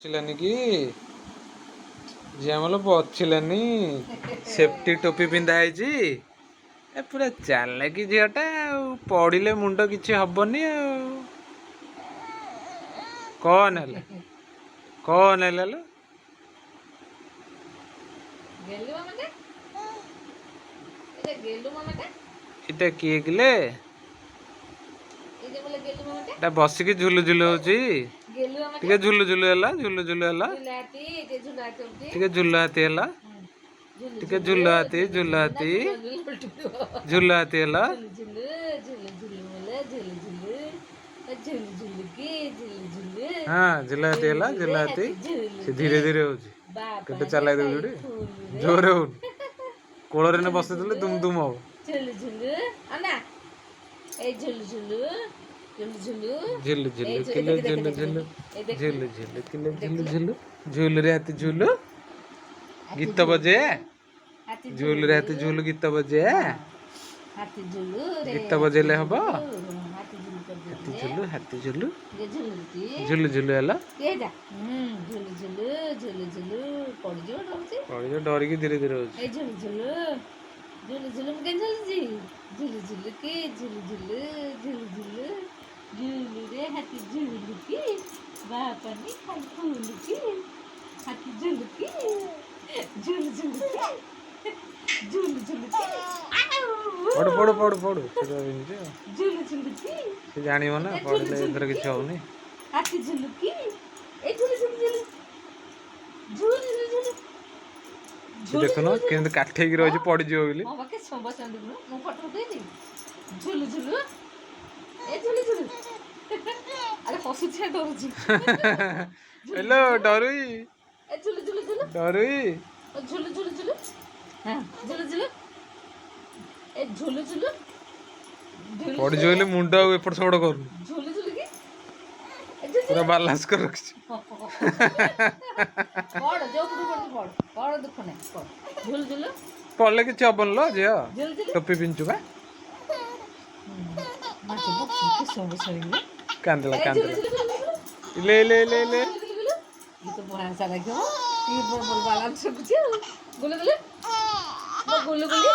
వచ్చిలని ଝିଅମଲ ବଚିଲାନି safety ଟୋପି ପିନ୍ଧା ହେଇଛି ଏ ପୁରା ଚାଲାକି ଝିଅଟା ଆଉ ପଡ଼ିଲେ ମୁଣ୍ଡ କିଛି ହବନି ଆଉ କଣ ହେଲା ଲୋ ଏଟା କିଏ କିଲେ ଏଟା ବସିକି ଝୁଲୁ ଝୁଲୁ ହଉଛି ଟିକେ ଝୁଲୁ ଝୁଲୁ ହେଲା ଟିକେ ଝୁଲ ହାତୀ ହେଲା ଟିକେ ଝୁଲ ହାତୀ ହେଲା ହଁ ଝୁଲ ହାତୀ ହେଲା ଝୁଲ ହାତୀ ସେ ଧୀରେ ଧୀରେ ହଉଛି କେତେ ଚାଲାକି ଦେଉଛି ଜୋରେ ହଉନି କୋଳରେ ନେ ବସିଥିଲେ ଦୁମ ଦୁମ ହବ ଝୁଲୁ ଝୁଲୁ କିଲେ ଝୁଲୁ ଝୁଲୁ ଝୁଲୁ ଝୁଲୁ କିଲେ ଝୁଲୁ ଝୁଲୁ ଝୁଲୁରେ ହାତୀ ଝୁଲୁ ଗୀତ ବଜେ ଝୁଲୁରେ ହାତୀ ଝୁଲୁ ଗୀତ ବଜେ ଗୀତ ବଜେଇଲେ ହବ ହାତୀ ଝୁଲୁ ଝୁଲୁ ଝୁଲୁ ହେଲା ପଡ଼ିଯିବ ଡରିକି ଧୀରେ ଧୀରେ ହଉଛି झुलू झुलू में झुलू जी झुलू झुलू की झुलू झुलू झुलू झुलू झुलू रे हाथी झुलू की बापनी खाली फूल की हाथी झुलू की झुलू झुलू की झुलू झुलू की ପଡୁ झुलू झुलू की ସେ ଜାଣିବ ନା ପଡ଼ିଲେ ଏଥର କିଛି ହଉନି हाथी झुलू की ए झुलू झुलू झुलू झुलू झुलू झुलू ଦେଖୁନ କେମିତି କାଠେଇକି ରହିଛି ପଡ଼ିଯିବ ବୋଲି ଝୁଲୁ ଝୁଲୁ ଏ ଝୁଲୁ ଝୁଲୁ ଆରେ ହସୁଛି ଡରୁଛି ହେଲୋ ଡରୁଇ ଏ ଝୁଲୁ ଝୁଲୁ ଝୁଲୁ ଡରୁଇ ଝୁଲୁ ଝୁଲୁ ଝୁଲୁ ହଁ ଝୁଲୁ ଝୁଲୁ ଏ ଝୁଲୁ ଝୁଲୁ ପଡ଼ିଯିବ ବୋଲି ମୁଣ୍ଡ ଆଉ ଏପଟ ସେପଟ କରୁନି ଝୁଲୁ ଝୁଲୁ କି ପୁରା ବାଲାନ୍ସ କରି ରଖିଛି ପଡ଼ ଯୋଉପଟୁ ପଡ଼ୁଛି ପଡ଼ ଦୁଃଖ ନାହିଁ ପଡ଼ ଝୁଲୁ ଝୁଲୁ ପଡ଼ିଲେ କିଛି ହବନି ଲୋ ଝିଅ ଟୋପି ପିନ୍ଧୁଛୁ ବା କାନ୍ଦିଲା ଇଲେ ଇଲେ ଇଲେ ଇଲେ तो बहुत सारा क्यों ये बालांस सब कुछ गुल्लू गुल्लू गुल्लू गुल्लू